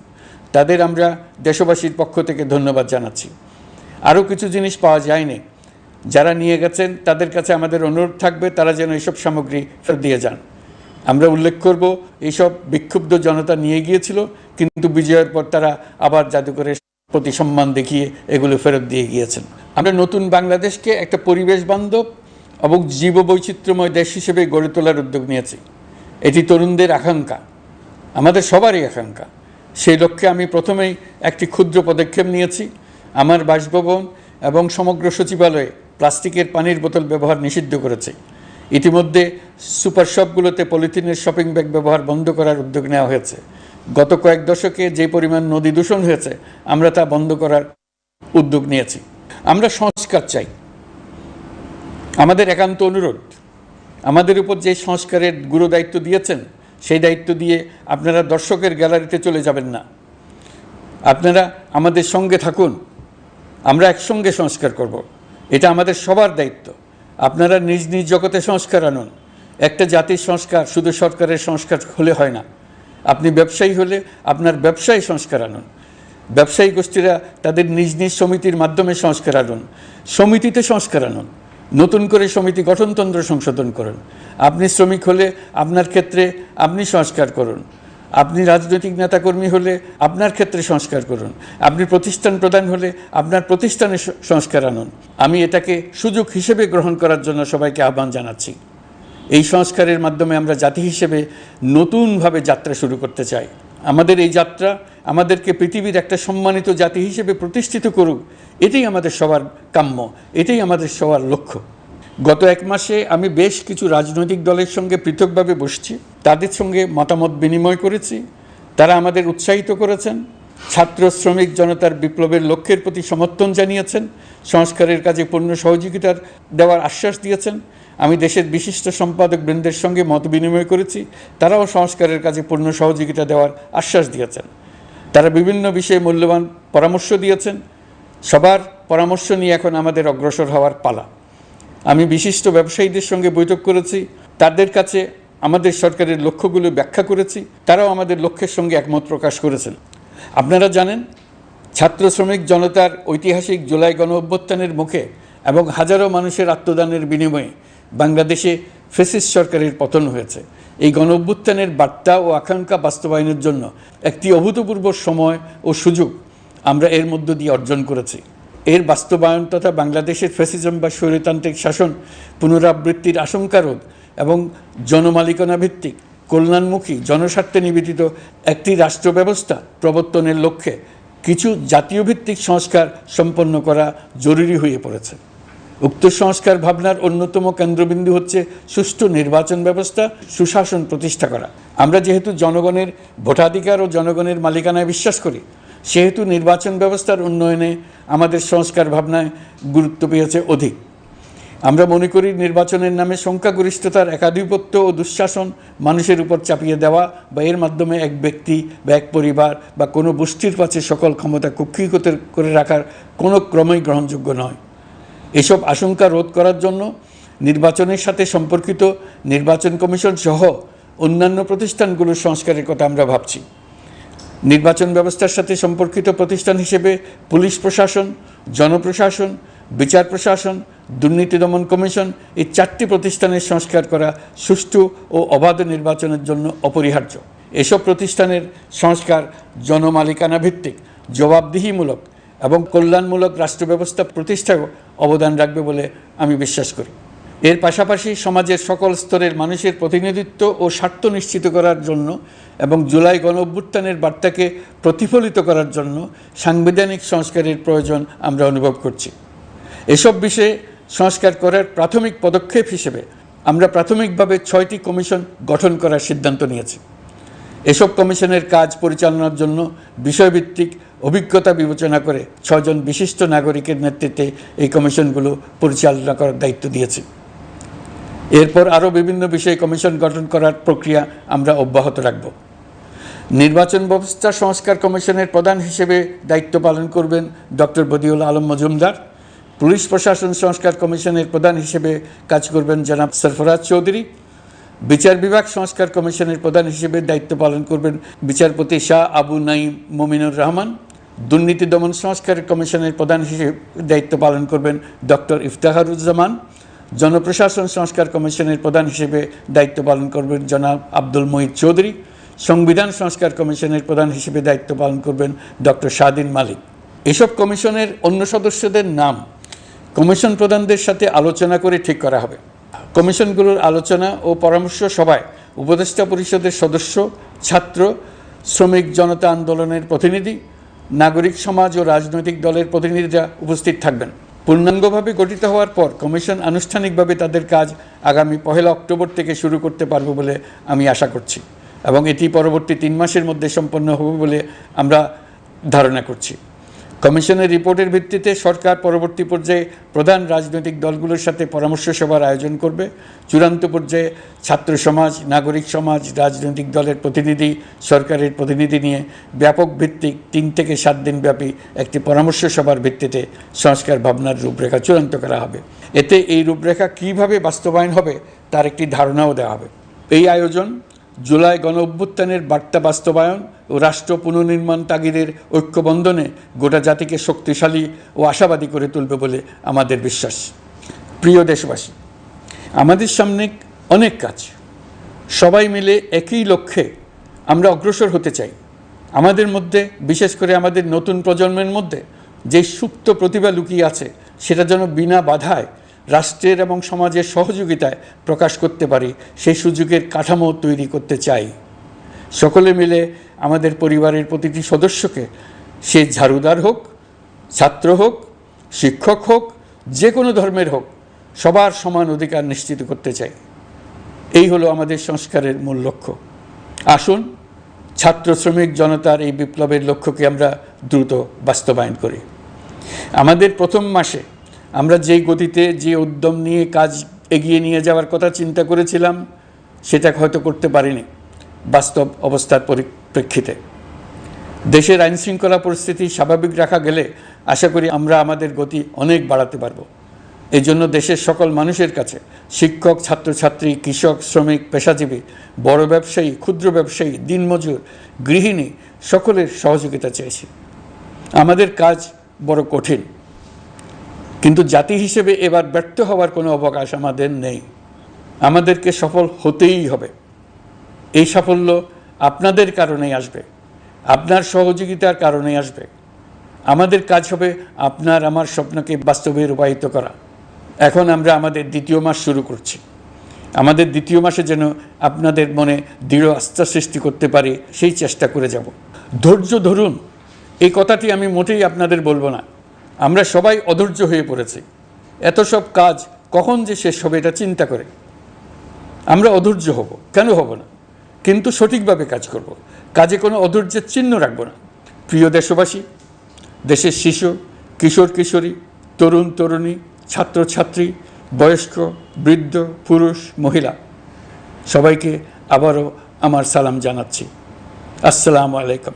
S1: তাদের আমরা দেশবাসীর পক্ষ থেকে ধন্যবাদ জানাচ্ছি। আরও কিছু জিনিস পাওয়া যায়নি। যারা নিয়ে গেছেন তাদের কাছে আমাদের অনুরোধ থাকবে তারা যেন এইসব সামগ্রী ফেরত দিয়ে যান। আমরা উল্লেখ করব এইসব বিক্ষুব্ধ জনতা নিয়ে গিয়েছিল, কিন্তু বিজয়ের পর তারা আবার জাদুঘরে প্রতি সম্মান দেখিয়ে এগুলো ফেরত দিয়ে গিয়েছেন। আমরা নতুন বাংলাদেশকে একটা পরিবেশ বান্ধব এবং জীববৈচিত্র্যময় দেশ হিসেবে গড়ে তোলার উদ্যোগ নিয়েছি। এটি তরুণদের আকাঙ্ক্ষা, আমাদের সবারই আকাঙ্ক্ষা। সেই লক্ষ্যে আমি প্রথমেই একটি ক্ষুদ্র পদক্ষেপ নিয়েছি। আমার বাসভবন এবং সমগ্র সচিবালয়ে প্লাস্টিকের পানির বোতল ব্যবহার নিষিদ্ধ করেছে। ইতিমধ্যে সুপার শপগুলোতে পলিথিনের শপিং ব্যাগ ব্যবহার বন্ধ করার উদ্যোগ নেওয়া হয়েছে। গত কয়েক দশকে যে পরিমাণ নদী দূষণ হয়েছে, আমরা তা বন্ধ করার উদ্যোগ নিয়েছি। আমরা সংস্কার চাই। আমাদের একান্ত অনুরোধ, আমাদের উপর যে সংস্কারের গুরু দায়িত্ব দিয়েছেন, সেই দায়িত্ব দিয়ে আপনারা দর্শকের গ্যালারিতে চলে যাবেন না। আপনারা আমাদের সঙ্গে থাকুন, আমরা একসঙ্গে সংস্কার করব। এটা আমাদের সবার দায়িত্ব। আপনারা নিজ নিজ জগতে সংস্কার আনুন। একটা জাতির সংস্কার শুধু সরকারের সংস্কার হলে হয় না। আপনি ব্যবসায়ী হলে আপনার ব্যবসায় সংস্কার আনুন। ব্যবসায়ী গোষ্ঠীরা তাদের নিজ নিজ সমিতির মাধ্যমে সংস্কার আনুন। সমিতিতে সংস্কার আনুন। নতুন করে সমিতি গঠনতন্ত্র সংশোধন করুন। আপনি শ্রমিক হলে আপনার ক্ষেত্রে আপনি সংস্কার করুন। আপনি রাজনৈতিক নেতাকর্মী হলে আপনার ক্ষেত্রে সংস্কার করুন। আপনি প্রতিষ্ঠান প্রধান হলে আপনার প্রতিষ্ঠানে সংস্কার আনুন। আমি এটাকে সুযোগ হিসেবে গ্রহণ করার জন্য সবাইকে আহ্বান জানাচ্ছি। এই সংস্কারের মাধ্যমে আমরা জাতি হিসেবে নতুনভাবে যাত্রা শুরু করতে চাই। আমাদের এই যাত্রা আমাদেরকে পৃথিবীর একটা সম্মানিত জাতি হিসেবে প্রতিষ্ঠিত করুক, এটাই আমাদের সবার কাম্য, এটাই আমাদের সবার লক্ষ্য। গত এক মাসে আমি বেশ কিছু রাজনৈতিক দলের সঙ্গে পৃথকভাবে বসছি, তাদের সঙ্গে মতামত বিনিময় করেছি। তারা আমাদের উৎসাহিত করেছেন, ছাত্র শ্রমিক জনতার বিপ্লবের লক্ষ্যের প্রতি সমর্থন জানিয়েছেন, সংস্কারের কাজে পূর্ণ সহযোগিতার দেওয়ার আশ্বাস দিয়েছেন। আমি দেশের বিশিষ্ট সম্পাদক বৃন্দের সঙ্গে মত বিনিময় করেছি, তারাও সংস্কারের কাজে পূর্ণ সহযোগিতা দেওয়ার আশ্বাস দিয়েছেন। তারা বিভিন্ন বিষয়ে মূল্যবান পরামর্শ দিয়েছেন। সবার পরামর্শ নিয়ে এখন আমাদের অগ্রসর হওয়ার পালা। আমি বিশিষ্ট ব্যবসায়ীদের সঙ্গে বৈঠক করেছি, তাদের কাছে আমাদের সরকারের লক্ষ্যগুলো ব্যাখ্যা করেছি, তারাও আমাদের লক্ষ্যের সঙ্গে একমত প্রকাশ করেছেন। আপনারা জানেন, ছাত্র শ্রমিক জনতার ঐতিহাসিক জুলাই গণ অভ্যুত্থানের মুখে এবং হাজারো মানুষের আত্মদানের বিনিময়ে বাংলাদেশে ফ্যাসিস্ট সরকারের পতন হয়েছে। এই গণ অভ্যুত্থানের বার্তা ও আকাঙ্ক্ষা বাস্তবায়নের জন্য একটি অভূতপূর্ব সময় ও সুযোগ আমরা এর মধ্য দিয়ে অর্জন করেছি। এর বাস্তবায়ন তথা বাংলাদেশের ফ্যাসিজম বা স্বৈরতান্ত্রিক শাসন পুনরাবৃত্তির আশঙ্কা রোধ এবং জনমালিকানা ভিত্তিক কল্যাণমুখী জনস্বার্থে নিবেদিত একটি রাষ্ট্র ব্যবস্থা প্রবর্তনের লক্ষ্যে কিছু জাতীয় ভিত্তিক সংস্কার সম্পন্ন করা জরুরি হয়ে পড়েছে। উক্ত সংস্কার ভাবনার অন্যতম কেন্দ্রবিন্দু হচ্ছে সুষ্ঠু নির্বাচন ব্যবস্থা, সুশাসন প্রতিষ্ঠা করা। আমরা যেহেতু জনগণের ভোটাধিকার ও জনগণের মালিকানায় বিশ্বাস করি, সেহেতু নির্বাচন ব্যবস্থার উন্নয়নে আমাদের সংস্কার ভাবনায় গুরুত্ব পেয়েছে অধিক। আমরা মনে করি নির্বাচনের নামে সংখ্যাগরিষ্ঠতার একাধিপত্য ও দুঃশাসন মানুষের উপর চাপিয়ে দেওয়া বা এর মাধ্যমে এক ব্যক্তি বা এক পরিবার বা কোনো গোষ্ঠীর কাছে সকল ক্ষমতা কুক্ষিগত করে রাখার কোনো ক্রমেই গ্রহণযোগ্য নয়। এসব আশঙ্কা রোধ করার জন্য নির্বাচনের সাথে সম্পর্কিত নির্বাচন কমিশন সহ অন্যান্য প্রতিষ্ঠানগুলোর সংস্কারের কথা আমরা ভাবছি। নির্বাচন ব্যবস্থার সাথে সম্পর্কিত প্রতিষ্ঠান হিসেবে পুলিশ প্রশাসন, জনপ্রশাসন, বিচার প্রশাসন, দুর্নীতি দমন কমিশন এই 4টি প্রতিষ্ঠানের সংস্কার করা সুষ্ঠু ও অবাধ নির্বাচনের জন্য অপরিহার্য। এসব প্রতিষ্ঠানের সংস্কার জনমালিকানা ভিত্তিক, জবাবদিহিমূলক এবং কল্যাণমূলক রাষ্ট্র ব্যবস্থা প্রতিষ্ঠায় অবদান রাখবে বলে আমি বিশ্বাস করি। এর পাশাপাশি সমাজের সকল স্তরের মানুষের প্রতিনিধিত্ব ও স্বার্থ নিশ্চিত করার জন্য এবং জুলাই গণ অভ্যুত্থানের বার্তাকে প্রতিফলিত করার জন্য সাংবিধানিক সংস্কারের প্রয়োজন আমরা অনুভব করছি। এসব বিষয়ে সংস্কার করার প্রাথমিক পদক্ষেপ হিসেবে আমরা প্রাথমিকভাবে 6টি কমিশন গঠন করার সিদ্ধান্ত নিয়েছি। এসব কমিশনের কাজ পরিচালনার জন্য বিষয়ভিত্তিক অভিজ্ঞতা বিবেচনা করে 6 জন বিশিষ্ট নাগরিকের নেতৃত্বে এই কমিশনগুলো পরিচালনা করার দায়িত্ব দিয়েছি। এরপর আরও বিভিন্ন বিষয়ে কমিশন গঠন করার প্রক্রিয়া আমরা অব্যাহত রাখব। নির্বাচন ব্যবস্থা সংস্কার কমিশনের প্রধান হিসেবে দায়িত্ব পালন করবেন ডক্টর বদিউল আলম মজুমদার। পুলিশ প্রশাসন সংস্কার কমিশনের প্রধান হিসেবে কাজ করবেন জনাব সরফরাজ চৌধুরী। বিচার বিভাগ সংস্কার কমিশনের প্রধান হিসেবে দায়িত্ব পালন করবেন বিচারপতি শাহ আবু নাঈম মমিনুর রহমান। দুর্নীতি দমন সংস্কার কমিশনের প্রধান হিসেবে দায়িত্ব পালন করবেন ডক্টর ইফতেখারুজ্জামান। জনপ্রশাসন সংস্কার কমিশনের প্রধান হিসেবে দায়িত্ব পালন করবেন জনাব আব্দুল মুহিত চৌধুরী। সংবিধান সংস্কার কমিশনের প্রধান হিসেবে দায়িত্ব পালন করবেন ডক্টর শাহদিন মালিক। এসব কমিশনের অন্য সদস্যদের নাম কমিশন প্রধানদের সাথে আলোচনা করে ঠিক করা হবে। কমিশনগুলোর আলোচনা ও পরামর্শ সভায় উপদেষ্টা পরিষদের সদস্য, ছাত্র, শ্রমিক জনতা আন্দোলনের প্রতিনিধি, নাগরিক সমাজ ও রাজনৈতিক দলের প্রতিনিধিরা উপস্থিত থাকবেন। পূর্ণাঙ্গভাবে গঠিত হওয়ার পর কমিশন আনুষ্ঠানিকভাবে তাদের কাজ আগামী 1 অক্টোবর থেকে শুরু করতে পারবে বলে আমি আশা করছি এবং এটি পরবর্তী 3 মাসের মধ্যে সম্পন্ন হবে বলে আমরা ধারণা করছি। কমিশনের রিপোর্টের ভিত্তিতে সরকার পরবর্তী পর্যায়ে প্রধান রাজনৈতিক দলগুলোর সাথে পরামর্শ সভার আয়োজন করবে। চূড়ান্ত পর্যায়ে ছাত্র সমাজ, নাগরিক সমাজ, রাজনৈতিক দলের প্রতিনিধি, সরকারের প্রতিনিধি নিয়ে ব্যাপক ভিত্তিক 3 থেকে 7 দিন ব্যাপী একটি পরামর্শ সভার ভিত্তিতে সংস্কার ভাবনার রূপরেখা চূড়ান্ত করা হবে। এতে এই রূপরেখা কীভাবে বাস্তবায়ন হবে তার একটি ধারণাও দেওয়া হবে। এই আয়োজন জুলাই গণঅভ্যুত্থানের বার্তা বাস্তবায়ন ও রাষ্ট্র পুনর্নির্মাণ তাগিদের ঐক্যবন্ধনে গোটা জাতিকে শক্তিশালী ও আশাবাদী করে তুলবে বলে আমাদের বিশ্বাস। প্রিয় দেশবাসী, আমাদের সামনে অনেক কাজ। সবাই মিলে একই লক্ষ্যে আমরা অগ্রসর হতে চাই। আমাদের মধ্যে, বিশেষ করে আমাদের নতুন প্রজন্মের মধ্যে যে সুপ্ত প্রতিভা লুকিয়ে আছে সেটা যেন বিনা বাধায় রাষ্ট্রের এবং সমাজের সহযোগিতায় প্রকাশ করতে পারি, সেই সুযোগের কাঠামো তৈরি করতে চাই। সকলে মিলে আমাদের পরিবারের প্রতিটি সদস্যকে, সে ঝাড়ুদার হোক, ছাত্র হোক, শিক্ষক হোক, যে কোনো ধর্মের হোক, সবার সমান অধিকার নিশ্চিত করতে চাই। এই হলো আমাদের সংস্কারের মূল লক্ষ্য। আসুন ছাত্র শ্রমিক জনতার এই বিপ্লবের লক্ষ্যকে আমরা দ্রুত বাস্তবায়ন করি। আমাদের প্রথম মাসে আমরা যেই গতিতে, যে উদ্যম নিয়ে কাজ এগিয়ে নিয়ে যাওয়ার কথা চিন্তা করেছিলাম সেটা হয়তো করতে পারিনি বাস্তব অবস্থার পরিপ্রেক্ষিতে। দেশের আইনশৃঙ্খলা পরিস্থিতি স্বাভাবিক রাখা গেলে আশা করি আমরা আমাদের গতি অনেক বাড়াতে পারব। এই জন্য দেশের সকল মানুষের কাছে, শিক্ষক, ছাত্রছাত্রী, কৃষক, শ্রমিক, পেশাজীবী, বড় ব্যবসায়ী, ক্ষুদ্র ব্যবসায়ী, দিনমজুর, গৃহিণী, সকলের সহযোগিতা চেয়েছি। আমাদের কাজ বড় কঠিন, কিন্তু জাতি হিসেবে এবার ব্যর্থ হওয়ার কোনো অবকাশ আমাদের নেই। আমাদেরকে সফল হতেই হবে। এই সাফল্য আপনাদের কারণেই আসবে, আপনার সহযোগিতার কারণেই আসবে। আমাদের কাজ হবে আপনার আমার স্বপ্নকে বাস্তবে রূপায়িত করা। এখন আমরা আমাদের 2য় মাস শুরু করছি। আমাদের 2য় মাসে যেন আপনাদের মনে দৃঢ় আস্থা সৃষ্টি করতে পারি, সেই চেষ্টা করে যাব। ধৈর্য ধরুন, এই কথাটি আমি মোটেই আপনাদের বলবো না। আমরা সবাই অধৈর্য হয়ে পড়েছি। এত সব কাজ কখন যে শেষ হবে এটা চিন্তা করে আমরা অধৈর্য হব, কেন হব না? কিন্তু সঠিকভাবে কাজ করব, কাজে কোনো অধৈর্যের চিহ্ন রাখব না। প্রিয় দেশবাসী, দেশের শিশু, কিশোর কিশোরী, তরুণ তরুণী, ছাত্রছাত্রী, বয়স্ক, বৃদ্ধ, পুরুষ, মহিলা, সবাইকে আবারও আমার সালাম জানাচ্ছি। আসসালামু আলাইকুম।